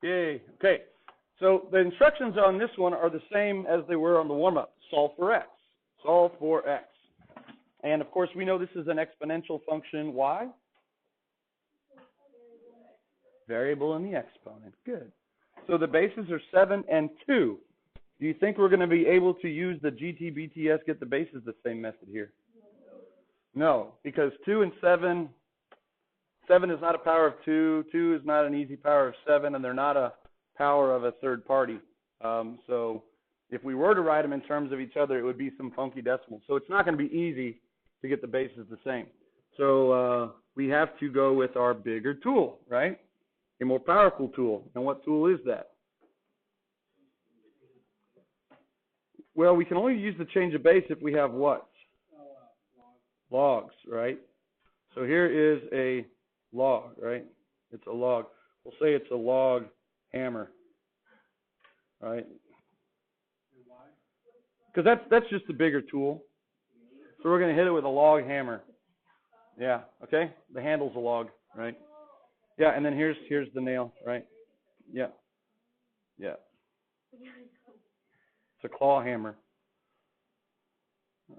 Yay. Okay. So the instructions on this one are the same as they were on the warm-up. Solve for x. Solve for x. And, of course, we know this is an exponential function. Why? Variable in the exponent. Good. So the bases are 7 and 2. Do you think we're going to be able to use the GT-BTS get the bases the same method here? No, because 2 and 7 is not a power of 2, 2 is not an easy power of 7, and they're not a power of a third party. So if we were to write them in terms of each other, it would be some funky decimals. So it's not going to be easy to get the bases the same. So we have to go with our bigger tool, right? A more powerful tool. And what tool is that? Well, we can only use the change of base if we have what? Logs, right? So here is a log, right? It's a log. We'll say it's a log hammer, right? Because that's just the bigger tool. So we're going to hit it with a log hammer. Yeah, okay? The handle's a log, right? Yeah, and then here's the nail, right? Yeah. Yeah. It's a claw hammer.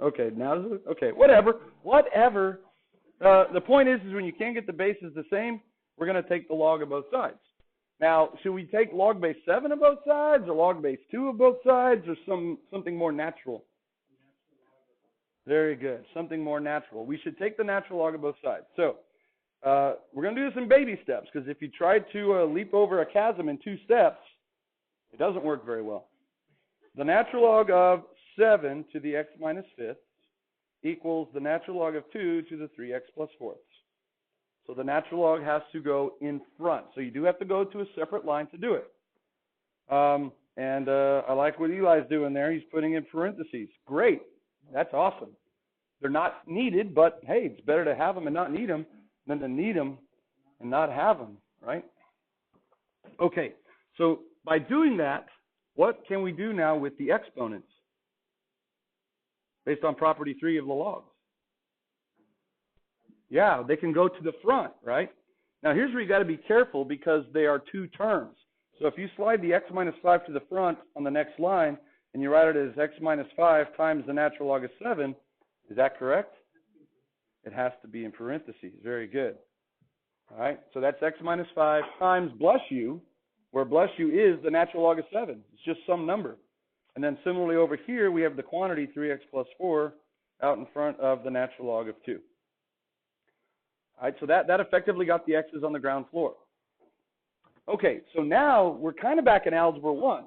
Okay, now okay, whatever. The point is when you can't get the bases the same, we're going to take the log of both sides. Now, should we take log base 7 of both sides, or log base 2 of both sides, or something more natural? Very good. Something more natural. We should take the natural log of both sides. So we're going to do this in baby steps, because if you try to leap over a chasm in 2 steps, it doesn't work very well. The natural log of 7 to the x minus 5th equals the natural log of 2 to the 3x plus 4ths. So the natural log has to go in front. So you do have to go to a separate line to do it. I like what Eli's doing there. He's putting in parentheses. Great. That's awesome. They're not needed, but hey, it's better to have them and not need them than to need them and not have them, right? Okay, so by doing that, what can we do now with the exponents based on property 3 of the logs? Yeah, they can go to the front, right? Now, here's where you got to be careful because they are 2 terms. So if you slide the x minus 5 to the front on the next line and you write it as x minus 5 times the natural log of 7, is that correct? It has to be in parentheses. Very good. All right, so that's x minus 5 times bless you, where bless you is the natural log of 7. It's just some number. And then similarly over here, we have the quantity 3x plus 4 out in front of the natural log of 2. All right, so that effectively got the x's on the ground floor. Okay, so now we're kind of back in Algebra 1,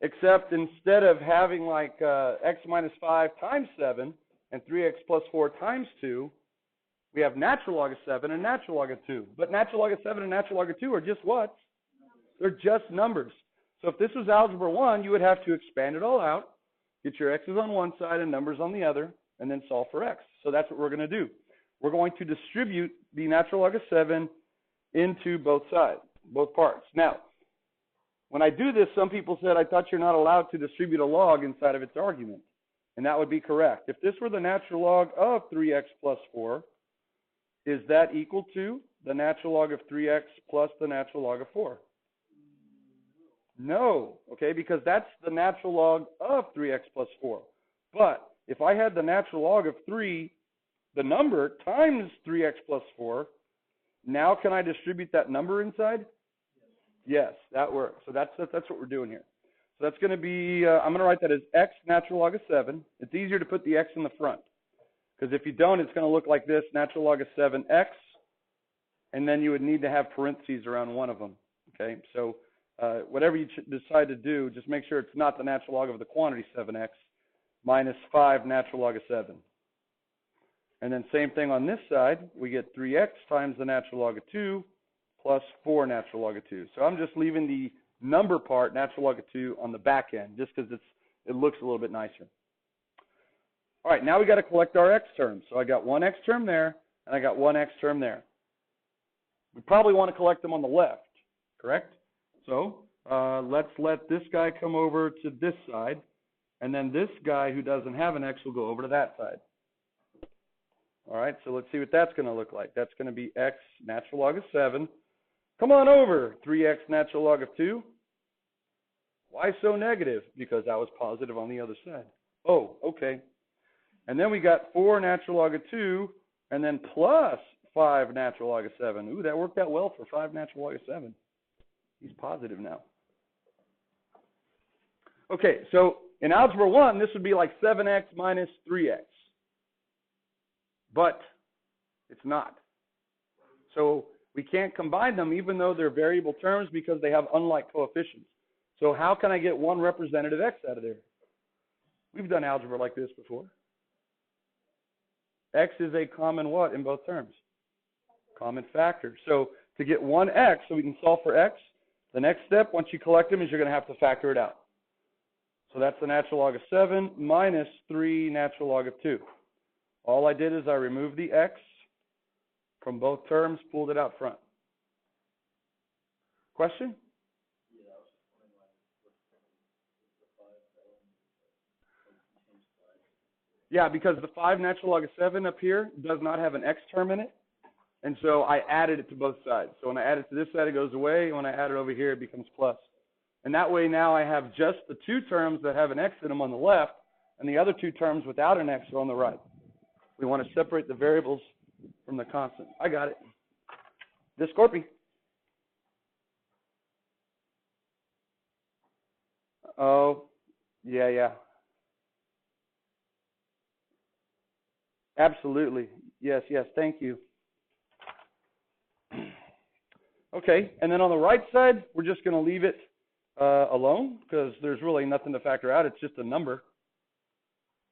except instead of having like x minus 5 times 7 and 3x plus 4 times 2, we have natural log of 7 and natural log of 2. But natural log of 7 and natural log of 2 are just what? They're just numbers. So if this was Algebra 1, you would have to expand it all out, get your x's on one side and numbers on the other, and then solve for x. So that's what we're going to do. We're going to distribute the natural log of 7 into both sides, both parts. Now, when I do this, some people said, I thought you're not allowed to distribute a log inside of its argument. And that would be correct. If this were the natural log of 3x plus 4, is that equal to the natural log of 3x plus the natural log of 4? No, okay, because that's the natural log of 3x plus 4. But if I had the natural log of 3, the number, times 3x plus 4, now can I distribute that number inside? Yes, that works. So that's what we're doing here. So that's going to be, I'm going to write that as x natural log of 7. It's easier to put the x in the front. Because if you don't, it's going to look like this, natural log of 7x, and then you would need to have parentheses around one of them. Okay, so whatever you decide to do, just make sure it's not the natural log of the quantity 7x minus 5 natural log of 7. And then same thing on this side, we get 3x times the natural log of 2 plus 4 natural log of 2. So I'm just leaving the number part, natural log of 2, on the back end, just because it looks a little bit nicer. All right, now we got to collect our x terms. So I got one x term there, and I got one x term there. We probably want to collect them on the left, correct? So let's let this guy come over to this side, and then this guy who doesn't have an x will go over to that side. All right, so let's see what that's going to look like. That's going to be x natural log of 7. A Come on over, 3x natural log of 2. Why so negative? Because that was positive on the other side. Oh, okay. And then we got 4 natural log of 2, and then plus 5 natural log of 7. Ooh, that worked out well for 5 natural log of 7. He's positive now. Okay, so in Algebra 1, this would be like 7x minus 3x. But it's not. So we can't combine them even though they're variable terms because they have unlike coefficients. So how can I get one representative x out of there? We've done algebra like this before. X is a common what in both terms? Common factor. So to get one x, so we can solve for x, the next step, once you collect them, is you're going to have to factor it out. So that's the natural log of 7 minus 3 natural log of 2. All I did is I removed the x from both terms, pulled it out front. Question? Yeah, because the 5 natural log of 7 up here does not have an x term in it. And so I added it to both sides. So when I add it to this side, it goes away. And when I add it over here, it becomes plus. And that way now I have just the 2 terms that have an x in them on the left, and the other 2 terms without an x are on the right. We want to separate the variables from the constant. I got it. This Scorpy. Oh, yeah. Absolutely. Yes, thank you. Okay, and then on the right side, we're just going to leave it alone because there's really nothing to factor out. It's just a number.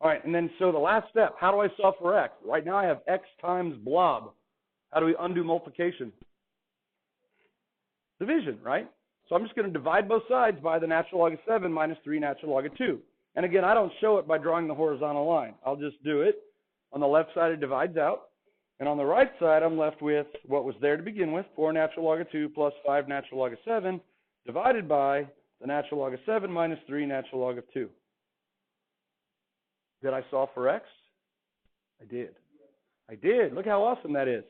All right, and then so the last step, how do I solve for x? Right now I have x times blob. How do we undo multiplication? Division, right? So I'm just going to divide both sides by the natural log of 7 minus 3 natural log of 2. And again, I don't show it by drawing the horizontal line. I'll just do it. On the left side, it divides out. And on the right side, I'm left with what was there to begin with, 4 natural log of 2 plus 5 natural log of 7, divided by the natural log of 7 minus 3 natural log of 2. Did I solve for x? I did. Look how awesome that is.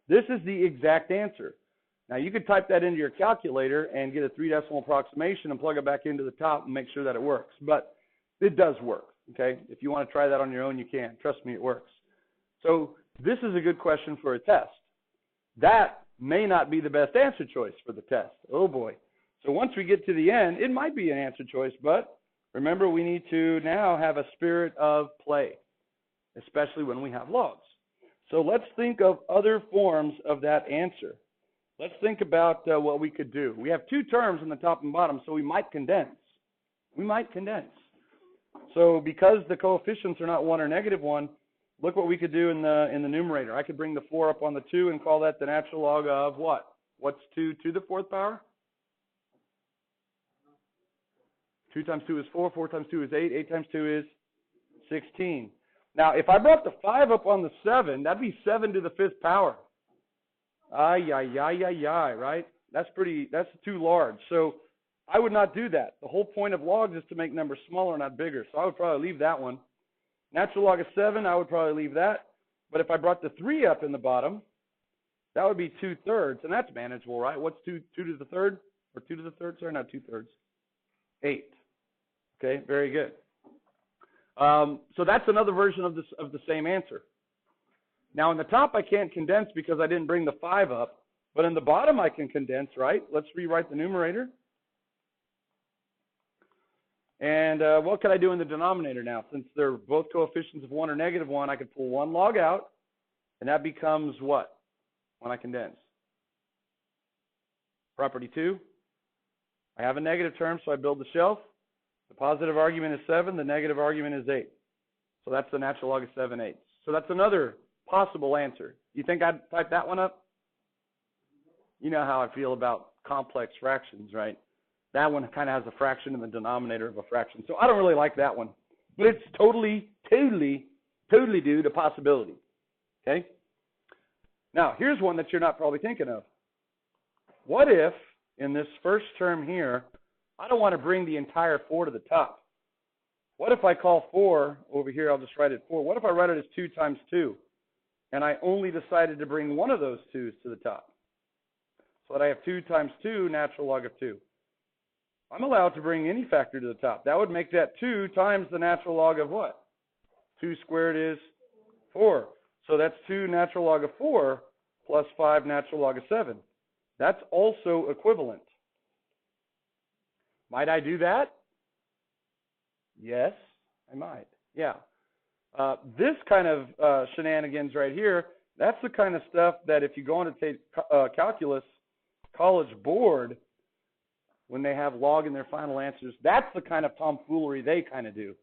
This is the exact answer. Now, you could type that into your calculator and get a 3-decimal approximation and plug it back into the top and make sure that it works. But it does work, okay? If you want to try that on your own, you can. Trust me, it works. So this is a good question for a test. That may not be the best answer choice for the test. Oh, boy. So once we get to the end, it might be an answer choice, but remember, we need to now have a spirit of play, especially when we have logs. So let's think of other forms of that answer. Let's think about what we could do. We have 2 terms on the top and bottom, so we might condense. So because the coefficients are not 1 or -1, look what we could do in the numerator. I could bring the 4 up on the 2 and call that the natural log of what? What's 2 to the 4th power? 2 times 2 is 4, 4 times 2 is 8, 8 times 2 is 16. Now, if I brought the 5 up on the 7, that'd be 7 to the 5th power. Right? That's too large. So I would not do that. The whole point of logs is to make numbers smaller, not bigger. So I would probably leave that one. Natural log of 7, I would probably leave that. But if I brought the 3 up in the bottom, that would be 2/3, and that's manageable, right? What's 2 to the 3rd? Or 2 to the 3rd? Sorry, not 2/3. 8. Okay, very good. So that's another version of the same answer. Now, in the top, I can't condense because I didn't bring the 5 up. But in the bottom, I can condense, right? Let's rewrite the numerator. And what could I do in the denominator now? Since they're both coefficients of 1 or -1, I could pull 1 log out. And that becomes what when I condense? Property 2. I have a negative term, so I build the shelf. The positive argument is 7. The negative argument is 8. So that's the natural log of 7/8. So that's another possible answer. You think I'd type that one up? You know how I feel about complex fractions, right? That one kind of has a fraction in the denominator of a fraction. So I don't really like that one. But it's totally due to possibility. Okay? Now, here's one that you're not probably thinking of. What if, in this first term here, I don't want to bring the entire 4 to the top? What if I call 4 over here? I'll just write it 4. What if I write it as 2 times 2? And I only decided to bring one of those 2's to the top. So that I have 2 times 2, natural log of 2. I'm allowed to bring any factor to the top. That would make that 2 times the natural log of what? 2 squared is 4. So that's 2 natural log of 4 plus 5 natural log of 7. That's also equivalent. Might I do that? Yes, I might. Yeah. This kind of shenanigans right here, that's the kind of stuff that if you go on to take calculus, college board, when they have log in their final answers, that's the kind of tomfoolery they kind of do.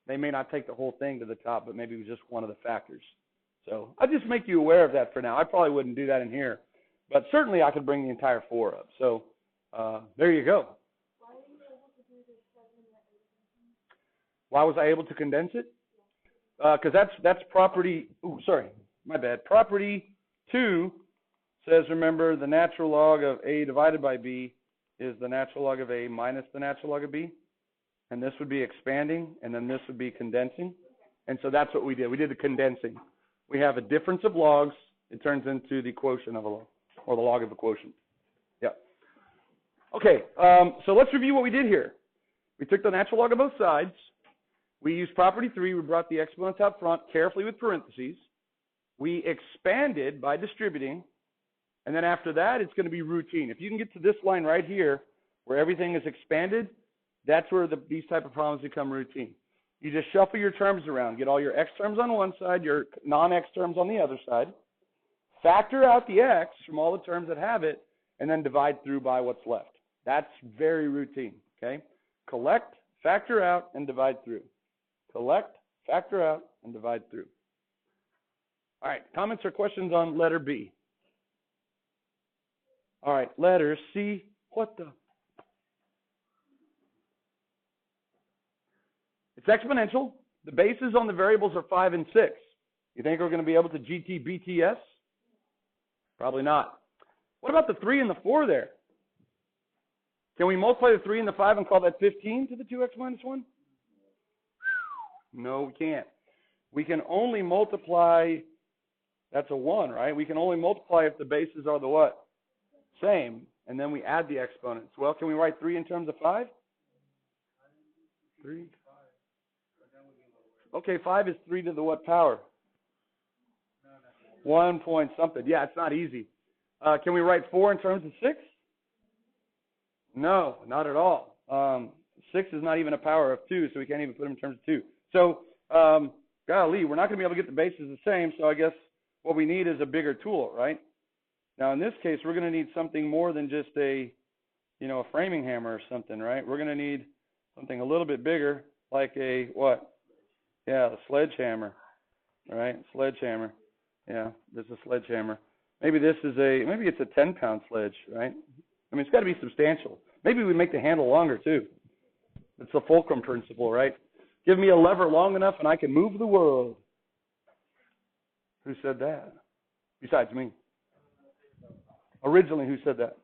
They may not take the whole thing to the top, but maybe just one of the factors. So I'll just make you aware of that for now. I probably wouldn't do that in here, but certainly I could bring the entire 4 up. So there you go. Why was I able to condense it? Because that's property. Ooh, sorry, my bad. Property 2 says, remember, the natural log of A divided by B is the natural log of A minus the natural log of B. And this would be expanding, and then this would be condensing. And so that's what we did. We did the condensing. We have a difference of logs. It turns into the quotient of a log, or the log of a quotient. Yeah. Okay, so let's review what we did here. We took the natural log of both sides. We used property 3. We brought the exponents out front carefully with parentheses. We expanded by distributing. And then after that, it's going to be routine. If you can get to this line right here, where everything is expanded, that's where these type of problems become routine. You just shuffle your terms around. Get all your x terms on one side, your non-x terms on the other side. Factor out the x from all the terms that have it, and then divide through by what's left. That's very routine, okay? Collect, factor out, and divide through. Collect, factor out, and divide through. All right, comments or questions on letter B? All right, letter C. What the? It's exponential. The bases on the variables are 5 and 6. You think we're going to be able to GT BTS? Probably not. What about the 3 and the 4 there? Can we multiply the 3 and the 5 and call that 15 to the 2x minus 1? No, we can't. We can only multiply, that's a 1, right? We can only multiply if the bases are the what? Same. And then we add the exponents. Well, can we write 3 in terms of 5? 3. Okay, 5 is 3 to the what power? 1 point something. Yeah, it's not easy. Can we write 4 in terms of 6? No, not at all. 6 is not even a power of 2, so we can't even put them in terms of 2. So, golly, we're not going to be able to get the bases the same, so I guess what we need is a bigger tool, right? Now, in this case, we're going to need something more than just a framing hammer or something, right? We're going to need something a little bit bigger, like a what? Yeah, the sledgehammer, right? Sledgehammer. Yeah, there's a sledgehammer. Maybe it's a 10-pound sledge, right? I mean, it's got to be substantial. Maybe we make the handle longer, too. It's the fulcrum principle, right? Give me a lever long enough and I can move the world. Who said that? Besides me. Originally, who said that?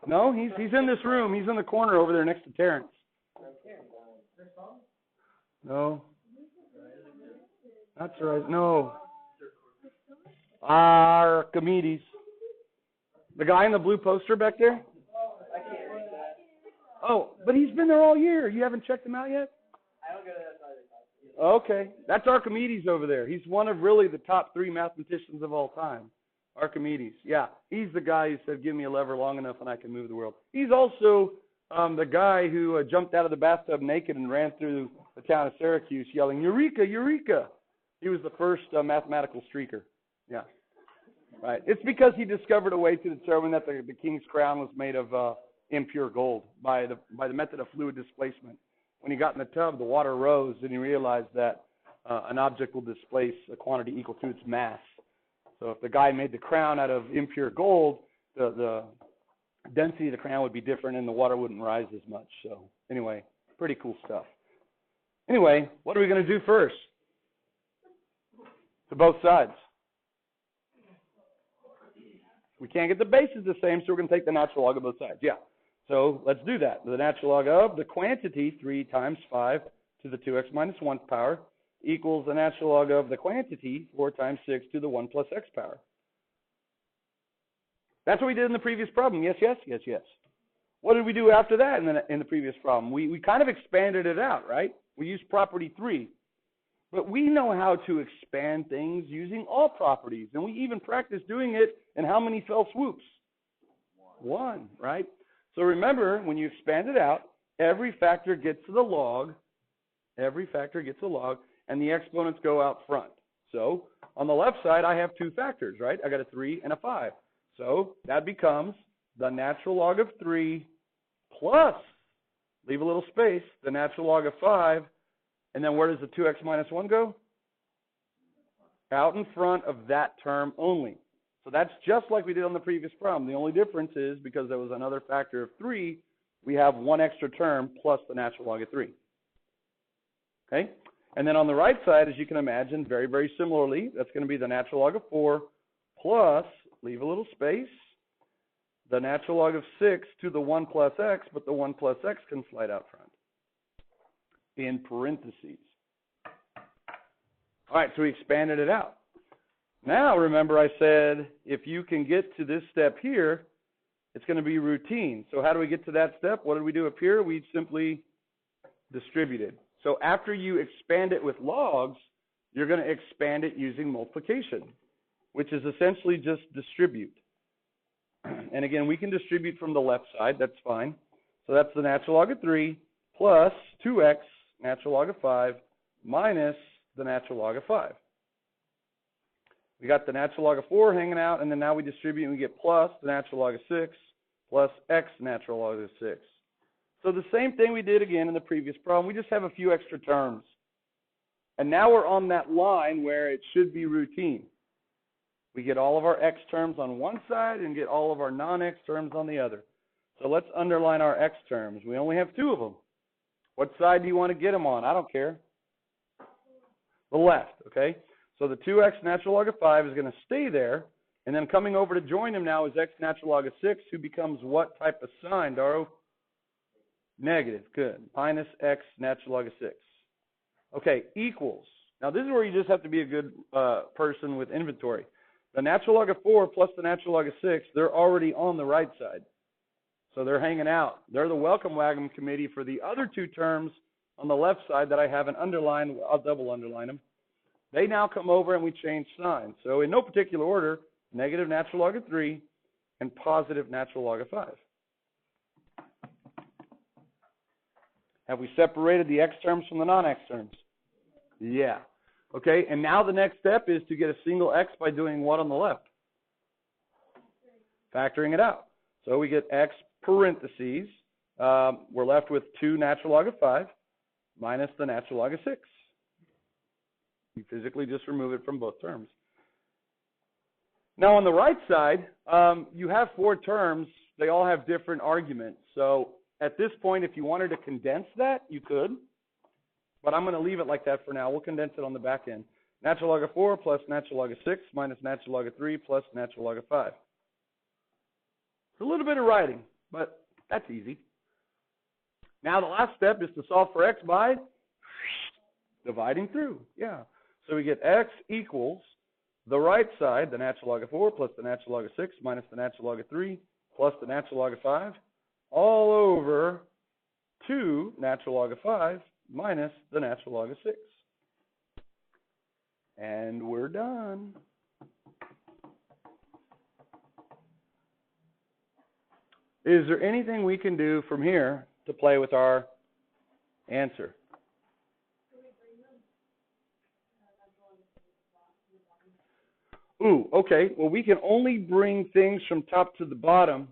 No, he's in this room. He's in the corner over there next to Terrence. No. That's right. No. Archimedes. The guy in the blue poster back there? Oh, but he's been there all year. You haven't checked him out yet? I don't go to that side. Okay. That's Archimedes over there. He's one of really the top 3 mathematicians of all time. Archimedes. Yeah. He's the guy who said, give me a lever long enough and I can move the world. He's also the guy who jumped out of the bathtub naked and ran through the town of Syracuse yelling, Eureka, Eureka. He was the first mathematical streaker. Yeah. Right. It's because he discovered a way to determine that the king's crown was made of impure gold by the method of fluid displacement. When he got in the tub, the water rose, and he realized that an object will displace a quantity equal to its mass. So if the guy made the crown out of impure gold, the density of the crown would be different, and the water wouldn't rise as much. So anyway, pretty cool stuff. Anyway, what are we going to do first? To both sides. We can't get the bases the same, so we're going to take the natural log of both sides. Yeah. So let's do that. The natural log of the quantity, 3 times 5 to the 2x minus 1 power, equals the natural log of the quantity, 4 times 6 to the 1 plus x power. That's what we did in the previous problem. Yes, yes, yes, yes. What did we do after that in the previous problem? We kind of expanded it out, right? We used property 3. But we know how to expand things using all properties. And we even practiced doing it in how many fell swoops? 1, right? So remember, when you expand it out, every factor gets to the log. Every factor gets a log, and the exponents go out front. So on the left side, I have 2 factors, right? I got a 3 and a 5. So that becomes the natural log of 3 plus, leave a little space, the natural log of 5. And then where does the 2x minus 1 go? Out in front of that term only. So that's just like we did on the previous problem. The only difference is because there was another factor of 3, we have 1 extra term plus the natural log of 3. Okay? And then on the right side, as you can imagine, very, very similarly, that's going to be the natural log of 4 plus, leave a little space, the natural log of 6 to the 1 plus x, but the 1 plus x can slide out front in parentheses. All right, so we expanded it out. Now, remember I said if you can get to this step here, it's going to be routine. So how do we get to that step? What did we do up here? We simply distributed. So after you expand it with logs, you're going to expand it using multiplication, which is essentially just distribute. And again, we can distribute from the left side. That's fine. So that's the natural log of 3 plus 2x, natural log of 5, minus the natural log of 5. We got the natural log of 4 hanging out, and then now we distribute and we get plus the natural log of 6 plus x natural log of 6. So the same thing we did again in the previous problem. We just have a few extra terms. And now we're on that line where it should be routine. We get all of our x terms on one side and get all of our non-x terms on the other. So let's underline our x terms. We only have 2 of them. What side do you want to get them on? I don't care. The left, okay? So the 2x natural log of 5 is going to stay there. And then coming over to join them now is x natural log of 6, who becomes what type of sign, Daro? Negative. Good. Minus x natural log of 6. Okay, equals. Now this is where you just have to be a good person with inventory. The natural log of 4 plus the natural log of 6, they're already on the right side. So they're hanging out. They're the welcome wagon committee for the other 2 terms on the left side that I haven't underlined. I'll double underline them. They now come over and we change signs. So in no particular order, negative natural log of 3 and positive natural log of 5. Have we separated the x terms from the non-x terms? Yeah. Okay, and now the next step is to get a single x by doing what on the left? Factoring it out. So we get x parentheses. We're left with 2 natural log of 5 minus the natural log of 6. You physically just remove it from both terms. Now on the right side, you have 4 terms. They all have different arguments. So at this point, if you wanted to condense that, you could. But I'm going to leave it like that for now. We'll condense it on the back end. Natural log of 4 plus natural log of 6 minus natural log of 3 plus natural log of 5. It's a little bit of writing, but that's easy. Now the last step is to solve for x by dividing through. Yeah. So we get x equals the right side, the natural log of 4 plus the natural log of 6 minus the natural log of 3 plus the natural log of 5 all over 2 natural log of 5 minus the natural log of 6. And we're done. Is there anything we can do from here to play with our answer? Ooh, okay. Well, we can only bring things from top to the bottom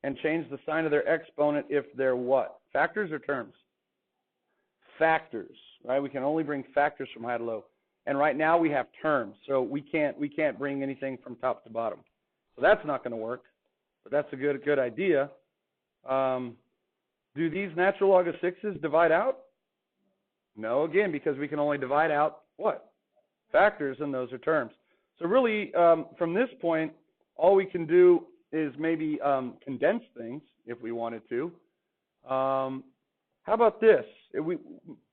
and change the sign of their exponent if they're what? Factors or terms? Factors, right? We can only bring factors from high to low. And right now we have terms, so we can't bring anything from top to bottom. So that's not going to work, but that's a good idea. Do these natural log of 6s divide out? No, again, because we can only divide out what? Factors, and those are terms. So really, from this point, all we can do is maybe condense things if we wanted to. How about this?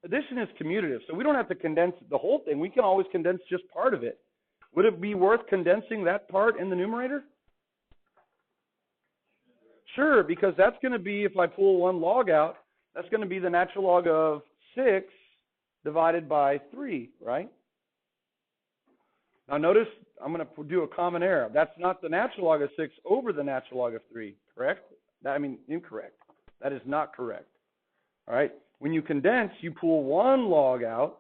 Addition is commutative, so we don't have to condense the whole thing. We can always condense just part of it. Would it be worth condensing that part in the numerator? Sure, because that's going to be, if I pull one log out, that's going to be the natural log of 6 divided by 3, right? Now notice, I'm going to do a common error. That's not the natural log of 6 over the natural log of 3, correct? Incorrect. That is not correct. All right? When you condense, you pull one log out,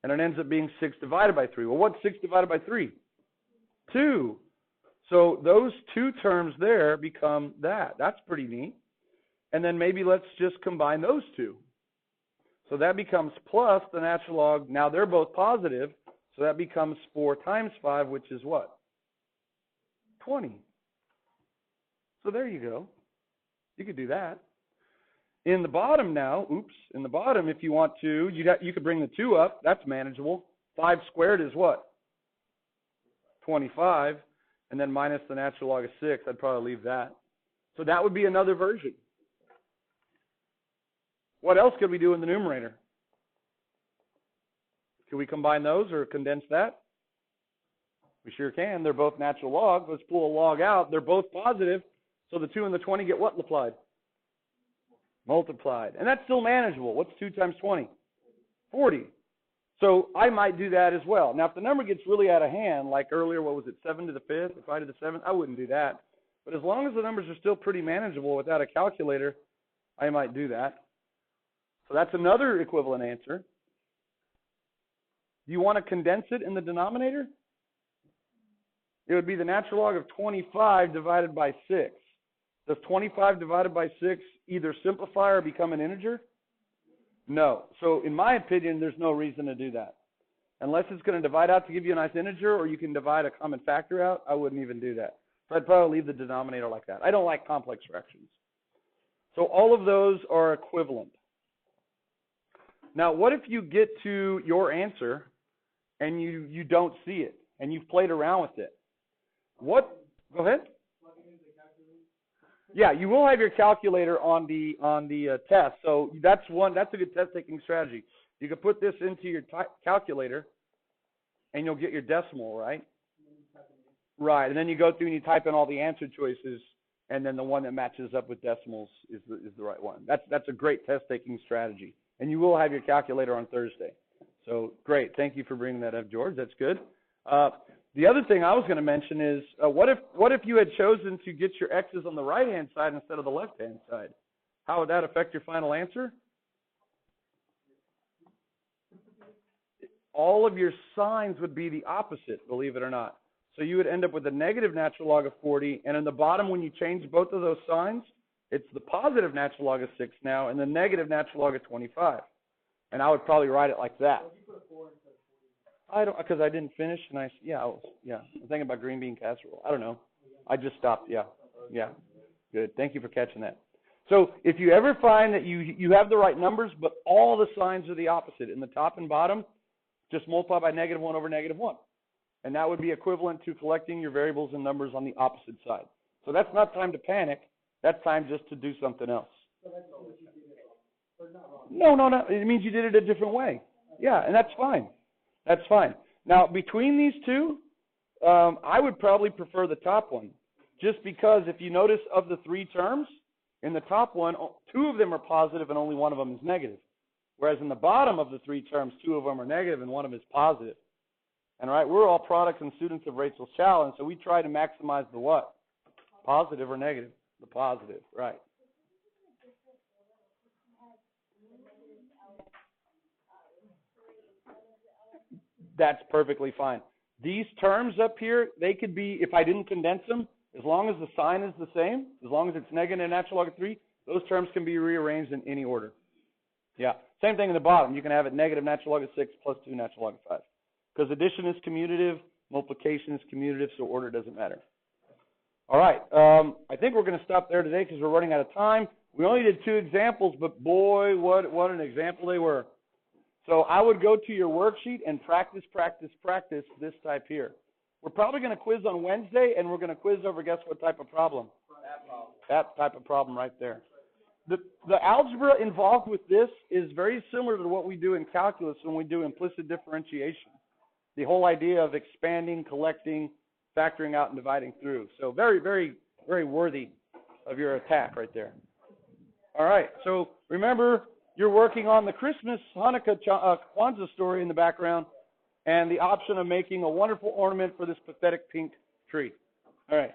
and it ends up being 6 divided by 3. Well, what's 6 divided by 3? 2. So those two terms there become that. That's pretty neat. And then maybe let's just combine those two. So that becomes plus the natural log. Now they're both positive, so that becomes 4 times 5, which is what? 20. So there you go. You could do that. In the bottom now, in the bottom, if you want to, you could bring the 2 up. That's manageable. 5 squared is what? 25. And then minus the natural log of 6. I'd probably leave that. So that would be another version. What else could we do in the numerator? Can we combine those or condense that? We sure can. They're both natural logs. Let's pull a log out. They're both positive. So the 2 and the 20 get what multiplied? Multiplied. And that's still manageable. What's 2 times 20? 40. So I might do that as well. Now, if the number gets really out of hand, like earlier, what was it, 7 to the 5th, or 5 to the 7th, I wouldn't do that. But as long as the numbers are still pretty manageable without a calculator, I might do that. So that's another equivalent answer. Do you want to condense it in the denominator? It would be the natural log of 25 divided by 6. Does 25 divided by 6 either simplify or become an integer? No. So in my opinion, there's no reason to do that. Unless it's going to divide out to give you a nice integer, or you can divide a common factor out, I wouldn't even do that. So I'd probably leave the denominator like that. I don't like complex fractions. So all of those are equivalent. Now, what if you get to your answer and you don't see it, and you've played around with it? Go ahead. Yeah, you will have your calculator on the test. So that's a good test taking strategy. You can put this into your calculator, and you'll get your decimal, right? Right, and then you go through and you type in all the answer choices, and then the one that matches up with decimals is the right one. That's a great test taking strategy, and you will have your calculator on Thursday. So great, thank you for bringing that up, George. That's good. The other thing I was going to mention is, what if you had chosen to get your x's on the right-hand side instead of the left-hand side? How would that affect your final answer? All of your signs would be the opposite, believe it or not. So you would end up with a negative natural log of 40, and in the bottom, when you change both of those signs, it's the positive natural log of 6 now, and the negative natural log of 25. And I would probably write it like that. I don't, because I didn't finish, and I'm thinking about green bean casserole. I don't know. I just stopped. Yeah. Good. Thank you for catching that. So if you ever find that you have the right numbers, but all the signs are the opposite in the top and bottom, just multiply by -1 over -1. And that would be equivalent to collecting your variables and numbers on the opposite side. So that's not time to panic. That's time just to do something else. No. It means you did it a different way. Yeah, and that's fine. That's fine. Now, between these two, I would probably prefer the top one, just because if you notice of the 3 terms, in the top one, 2 of them are positive and only 1 of them is negative. Whereas in the bottom of the 3 terms, 2 of them are negative and 1 of them is positive. And right, we're all products and students of Rachel's challenge, so we try to maximize the what? Positive or negative? The positive, right. That's perfectly fine. These terms up here, they could be, if I didn't condense them, as long as the sign is the same, as long as it's negative natural log of 3, those terms can be rearranged in any order. Yeah. Same thing in the bottom. You can have it negative natural log of 6 plus 2 natural log of 5. Because addition is commutative, multiplication is commutative, so order doesn't matter. All right. I think we're going to stop there today because we're running out of time. We only did 2 examples, but boy, what an example they were. So I would go to your worksheet and practice this type here. We're probably going to quiz on Wednesday, and we're going to quiz over, guess what type of problem? That type of problem right there. The algebra involved with this is very similar to what we do in calculus when we do implicit differentiation. The whole idea of expanding, collecting, factoring out, and dividing through. So very, very, very worthy of your attack right there. All right, so remember, you're working on the Christmas, Hanukkah, Kwanzaa story in the background and the option of making a wonderful ornament for this pathetic pink tree. All right.